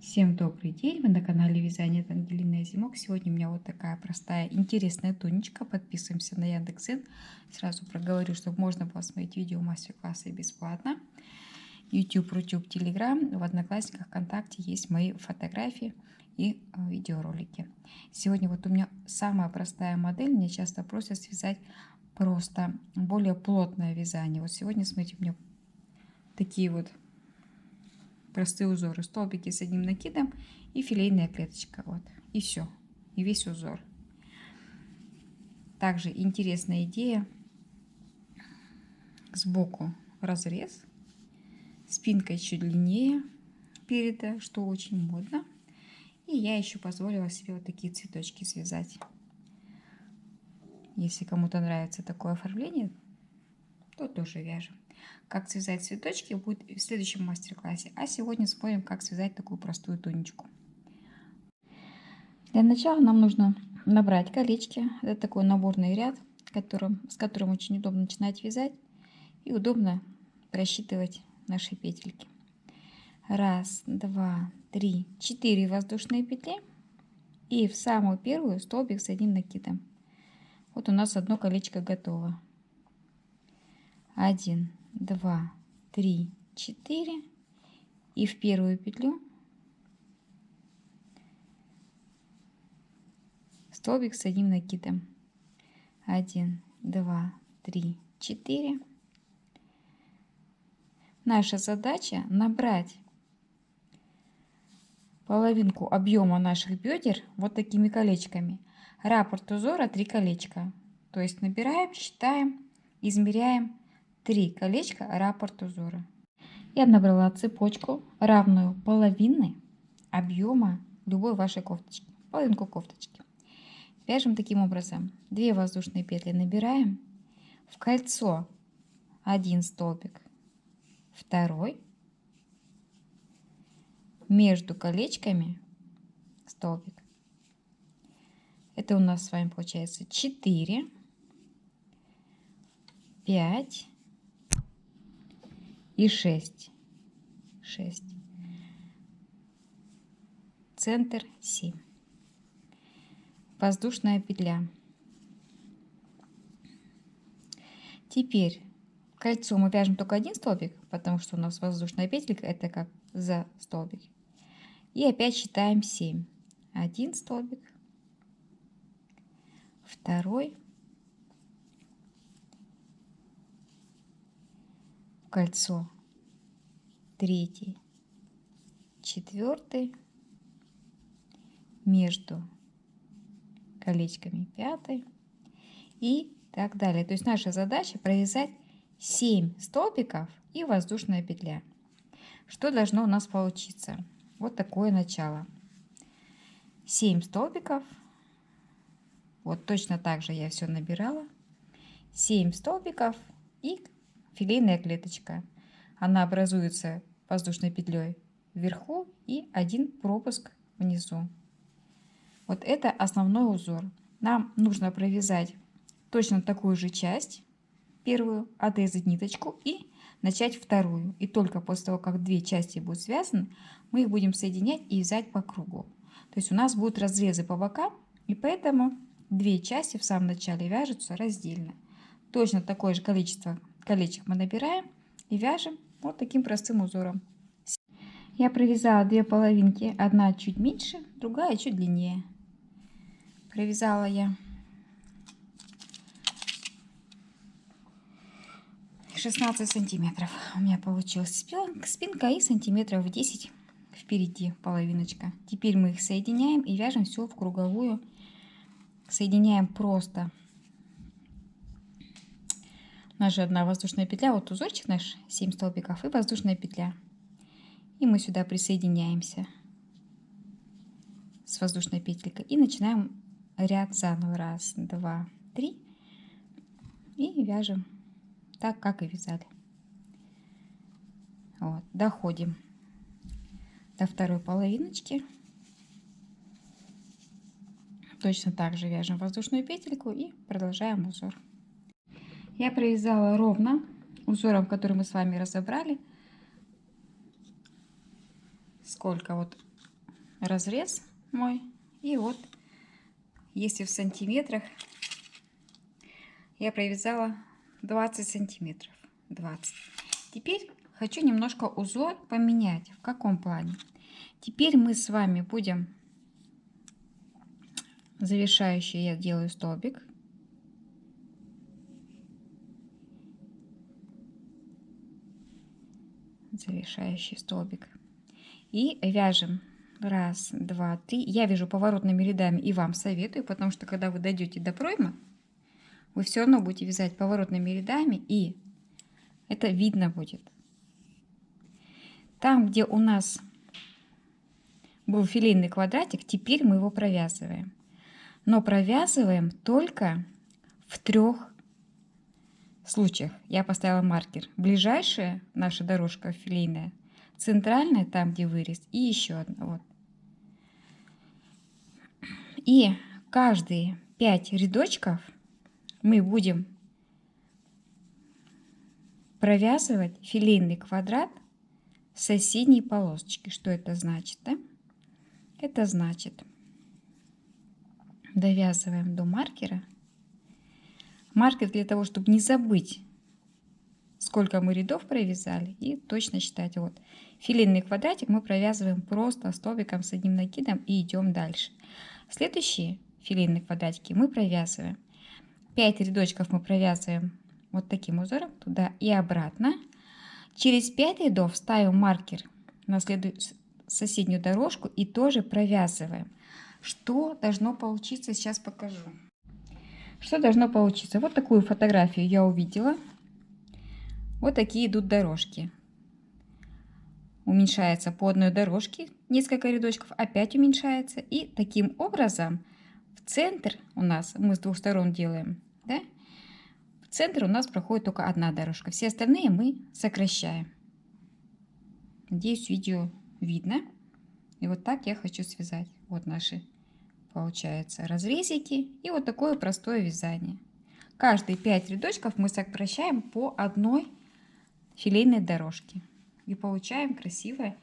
Всем добрый день! Вы на канале Вязание от Ангелины Озимок. Сегодня у меня вот такая простая, интересная туничка. Подписываемся на Яндекс.Зен. Сразу проговорю, чтобы можно было смотреть видео мастер-классы бесплатно. YouTube, Рутюб, Телеграм. В Одноклассниках, ВКонтакте есть мои фотографии и видеоролики. Сегодня вот у меня самая простая модель. Меня часто просят связать просто более плотное вязание. Вот сегодня, смотрите, у меня такие вот простые узоры, столбики с одним накидом и филейная клеточка, вот, и все, и весь узор. Также интересная идея: сбоку разрез, спинка чуть длиннее переда, что очень модно, и я еще позволила себе вот такие цветочки связать. Если кому-то нравится такое оформление, то тоже вяжем. Как связать цветочки будет в следующем мастер-классе. А сегодня смотрим, как связать такую простую туничку. Для начала нам нужно набрать колечки. Это такой наборный ряд, с которым очень удобно начинать вязать и удобно просчитывать наши петельки. 1, 2, 3, 4 воздушные петли и в самую первую столбик с одним накидом. Вот у нас одно колечко готово. 1, 2, 3, 4 и в первую петлю столбик с одним накидом. 1, 2, 3, 4. Наша задача набрать половинку объема наших бедер вот такими колечками. Раппорт узора 3 колечка. То есть набираем, считаем, измеряем 3 колечка раппорт узора. Я набрала цепочку, равную половины объема любой вашей кофточки, половинку кофточки. Вяжем таким образом: 2 воздушные петли набираем, в кольцо 1 столбик, 2, между колечками столбик. Это у нас с вами получается 4, 5 и 6. Центр 7. Воздушная петля. Теперь в кольцо мы вяжем только 1 столбик, потому что у нас воздушная петелька это как за столбик. И опять считаем 7. 1 столбик, 2, в кольцо 3, 4, между колечками 5 и так далее. То есть наша задача провязать 7 столбиков и воздушная петля. Что должно у нас получиться? Вот такое начало. 7 столбиков. Вот точно так же я все набирала. 7 столбиков и филейная клеточка. Она образуется воздушной петлей вверху и 1 пропуск внизу. Вот это основной узор. Нам нужно провязать точно такую же часть, первую, отрезать ниточку и начать вторую. И только после того, как 2 части будут связаны, мы их будем соединять и вязать по кругу. То есть у нас будут разрезы по бокам, и поэтому 2 части в самом начале вяжутся раздельно. Точно такое же количество колечек мы набираем и вяжем вот таким простым узором. Я провязала 2 половинки, одна чуть меньше, другая чуть длиннее. Провязала я 16 сантиметров. У меня получилась спинка и сантиметров 10 впереди половиночка. Теперь мы их соединяем и вяжем все в круговую. Соединяем просто. У нас же одна воздушная петля, вот узорчик наш 7 столбиков и воздушная петля. И мы сюда присоединяемся с воздушной петелькой и начинаем ряд заново. 1, 2, 3 и вяжем так, как и вязали. Вот, доходим до второй половиночки. Точно так же вяжем воздушную петельку и продолжаем узор. Я провязала ровно узором, который мы с вами разобрали. Сколько вот разрез мой. И вот, если в сантиметрах, я провязала 20 сантиметров. 20. Теперь хочу немножко узор поменять. В каком плане? Теперь мы с вами будем завершающий, я делаю столбик. Завершающий столбик. И вяжем. Раз, два, три. Я вяжу поворотными рядами и вам советую, потому что когда вы дойдете до проймы, вы все равно будете вязать поворотными рядами, и это видно будет. Там, где у нас был филейный квадратик, теперь мы его провязываем. Но провязываем только в 3 случаях. Я поставила маркер. Ближайшая наша дорожка филейная, центральная, там где вырез, и еще одна. Вот. И каждые 5 рядочков мы будем провязывать филейный квадрат с соседней полосочки. Что это значит? Да? Это значит, довязываем до маркера. Маркер для того, чтобы не забыть, сколько мы рядов провязали, и точно считать. Вот филейный квадратик мы провязываем просто столбиком с одним накидом и идем дальше. Следующие филейные квадратики мы провязываем. 5 рядочков мы провязываем вот таким узором туда и обратно. Через 5 рядов ставим маркер на соседнюю дорожку и тоже провязываем. Что должно получиться, сейчас покажу. Что должно получиться? Вот такую фотографию я увидела. Вот такие идут дорожки. Уменьшается по одной дорожке, несколько рядочков, опять уменьшается. И таким образом в центр у нас, мы с 2 сторон делаем, да? В центр у нас проходит только одна дорожка. Все остальные мы сокращаем. Надеюсь, видео видно. И вот так я хочу связать. Вот наши, получается, разрезики. И вот такое простое вязание. Каждые 5 рядочков мы сокращаем по одной филейной дорожке. И получаем красивое,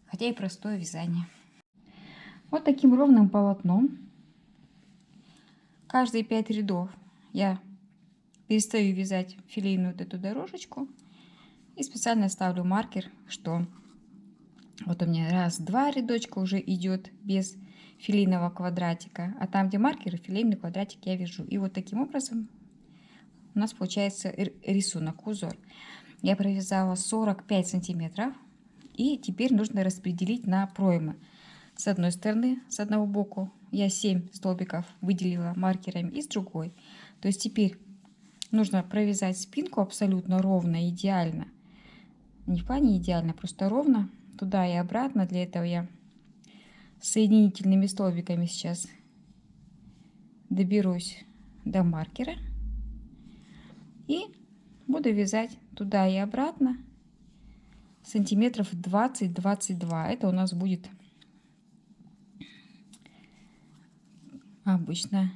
хотя и простое вязание. Вот таким ровным полотном. Каждые 5 рядов я перестаю вязать филейную вот эту дорожечку. И специально ставлю маркер, что вот у меня 1-2 рядочка уже идет без филейного квадратика. А там, где маркер, филейный квадратик я вяжу. И вот таким образом у нас получается рисунок, узор. Я провязала 45 сантиметров. И теперь нужно распределить на проймы. С одной стороны, с одного боку я 7 столбиков выделила маркерами, и с другой. То есть теперь нужно провязать спинку абсолютно ровно, идеально. Не в плане идеально, просто ровно. Туда и обратно. Для этого я соединительными столбиками сейчас доберусь до маркера. И буду вязать туда и обратно сантиметров 20-22. Это у нас будет обычно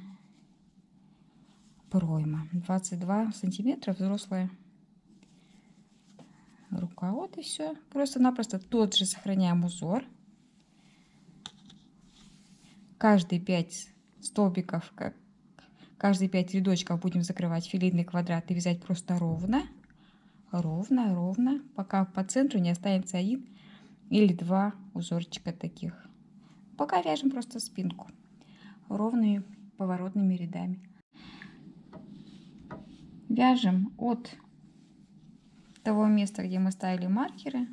пройма. 22 сантиметра, взрослая рука. Вот и все. Просто-напросто тот же сохраняем узор. Каждые 5 столбиков, каждые 5 рядочков будем закрывать филейный квадрат и вязать просто ровно. Ровно, пока по центру не останется 1 или 2 узорчика таких. Пока вяжем просто спинку ровными поворотными рядами. Вяжем от того места, где мы ставили маркеры,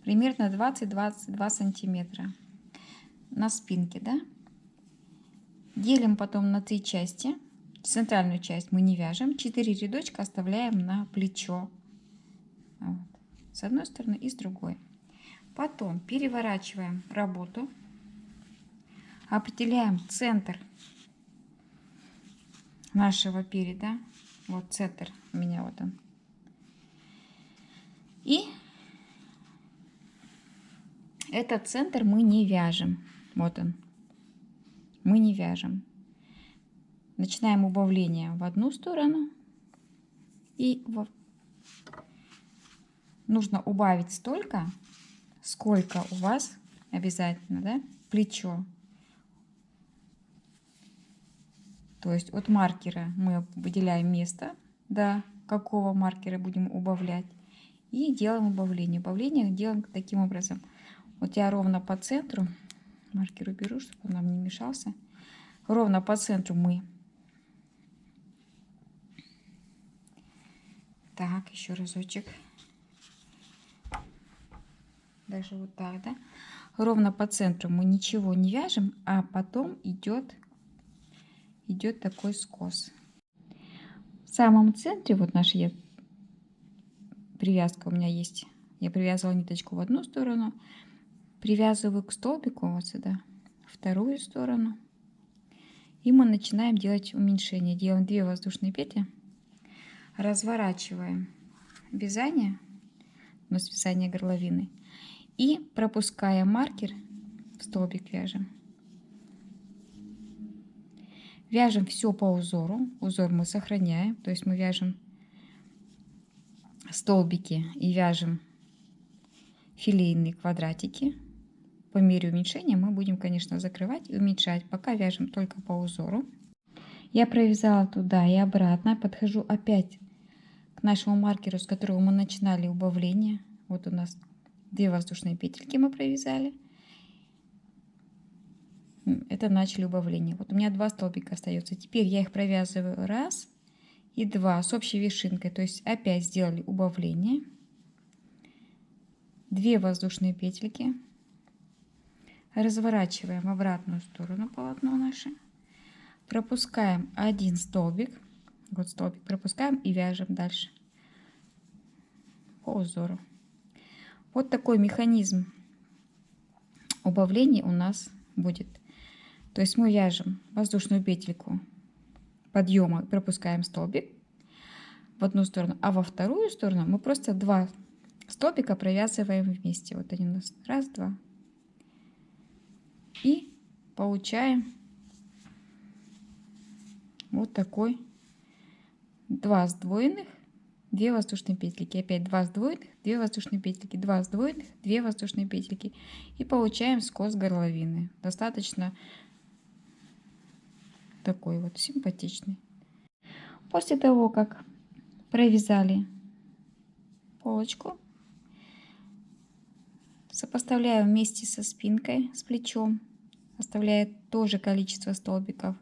примерно 20-22 сантиметра на спинке, да? Делим потом на 3 части. Центральную часть мы не вяжем, 4 рядочка оставляем на плечо. Вот. С одной стороны и с другой. Потом переворачиваем работу, определяем центр нашего переда. Вот центр у меня, вот он. И этот центр мы не вяжем. Вот он. Мы не вяжем. Начинаем убавление в одну сторону. И нужно убавить столько, сколько у вас обязательно, да, плечо. То есть от маркера мы выделяем место, до какого маркера будем убавлять. И делаем убавление. Убавление делаем таким образом. Вот я ровно по центру, маркер уберу, чтобы он нам не мешался. Ровно по центру мы. Так, еще разочек. Даже вот так, да? Ровно по центру мы ничего не вяжем, а потом идет такой скос. В самом центре, вот наша привязка у меня есть. Я привязывала ниточку в одну сторону, привязываю к столбику вот сюда, вторую сторону. И мы начинаем делать уменьшение. Делаем 2 воздушные петли, разворачиваем вязание, у нас вязание горловины, и пропуская маркер, в столбик вяжем. Вяжем все по узору. Узор мы сохраняем, то есть мы вяжем столбики и вяжем филейные квадратики. По мере уменьшения мы будем, конечно, закрывать и уменьшать, пока вяжем только по узору. Я провязала туда и обратно, подхожу опять к нашему маркеру, с которого мы начинали убавление. Вот у нас 2 воздушные петельки мы провязали. Это начали убавление. Вот у меня 2 столбика остается. Теперь я их провязываю 1 и 2 с общей вершинкой. То есть опять сделали убавление. 2 воздушные петельки. Разворачиваем в обратную сторону полотно наше. Пропускаем 1 столбик. Вот столбик пропускаем и вяжем дальше по узору. Вот такой механизм убавления у нас будет. То есть мы вяжем воздушную петельку подъема, пропускаем столбик в одну сторону, а во вторую сторону мы просто 2 столбика провязываем вместе. Вот они у нас 1, 2. И получаем вот такой 2 сдвоенных, 2 воздушные петельки, опять 2 сдвоенных, 2 воздушные петельки, 2 сдвоенных, 2 воздушные петельки, и получаем скос горловины. Достаточно такой вот симпатичный. После того, как провязали полочку, сопоставляю вместе со спинкой, с плечом, оставляя тоже количество столбиков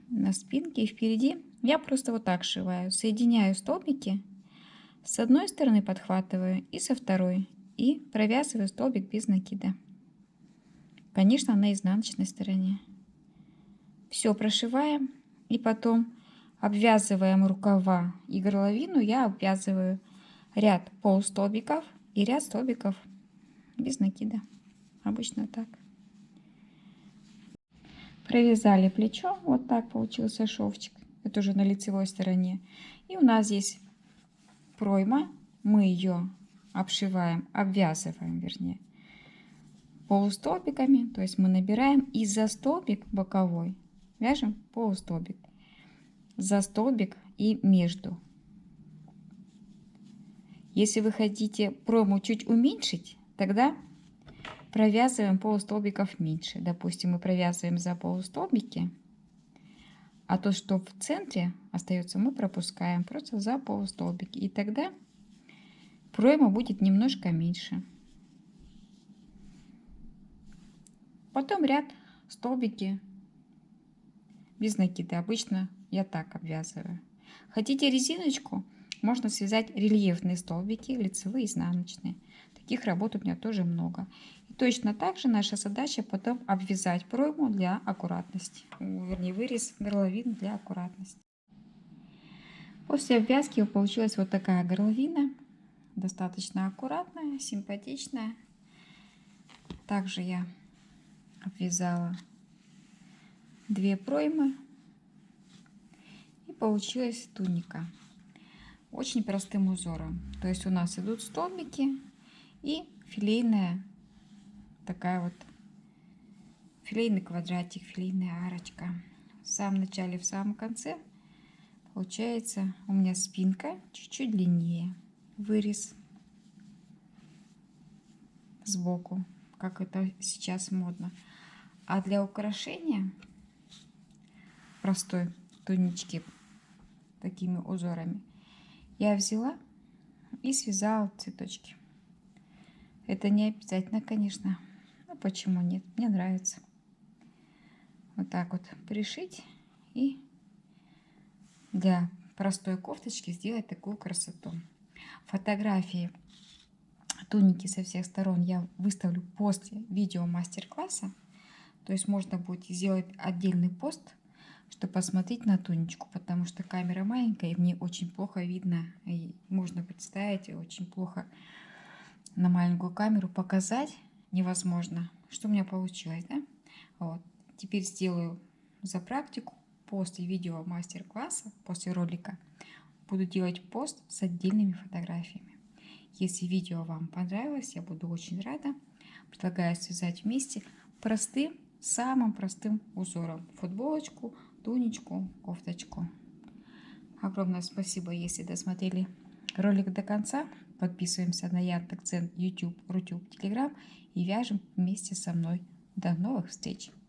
на спинке и впереди. Я просто вот так сшиваю, соединяю столбики, с одной стороны подхватываю и со второй, и провязываю столбик без накида, конечно, на изнаночной стороне. Все прошиваем и потом обвязываем рукава и горловину. Я обвязываю ряд полустолбиков и ряд столбиков без накида. Обычно так. Провязали плечо. Вот так получился шовчик. Это уже на лицевой стороне. И у нас здесь пройма. Мы ее обшиваем, обвязываем, вернее, полустолбиками. То есть мы набираем и за столбик боковой вяжем полустолбик, за столбик и между. Если вы хотите пройму чуть уменьшить, тогда провязываем полустолбиков меньше. Допустим, мы провязываем за полустолбики, а то, что в центре остается, мы пропускаем просто за полустолбики. И тогда пройма будет немножко меньше. Потом ряд столбики без накида. Обычно я так обвязываю. Хотите резиночку? Можно связать рельефные столбики, лицевые, изнаночные. Таких работ у меня тоже много. И точно так же наша задача потом обвязать пройму для аккуратности. Вернее, вырез горловины для аккуратности. После обвязки получилась вот такая горловина. Достаточно аккуратная, симпатичная. Также я обвязала 2 проймы. И получилась туника. Очень простым узором. То есть у нас идут столбики и филейная такая вот филейный квадратик, филейная арочка. В самом начале, в самом конце получается у меня спинка чуть-чуть длиннее, вырез сбоку, как это сейчас модно. А для украшения простой тунички такими узорами я взяла и связала цветочки. Это не обязательно, конечно. Ну почему нет? Мне нравится. Вот так вот пришить и для простой кофточки сделать такую красоту. Фотографии туники со всех сторон я выставлю после видео мастер-класса. То есть можно будет сделать отдельный пост, чтобы посмотреть на туничку, потому что камера маленькая, и мне очень плохо видно. И можно представить, очень плохо на маленькую камеру показать невозможно, что у меня получилось, да? Вот. Теперь сделаю за практику после видео мастер-класса, после ролика, буду делать пост с отдельными фотографиями. Если видео вам понравилось, я буду очень рада. Предлагаю связать вместе простым, самым простым узором. Футболочку, туничку, кофточку. Огромное спасибо, если досмотрели ролик до конца. Подписываемся на Яндекс.Дзен, YouTube, Рутюб, Telegram и вяжем вместе со мной. До новых встреч!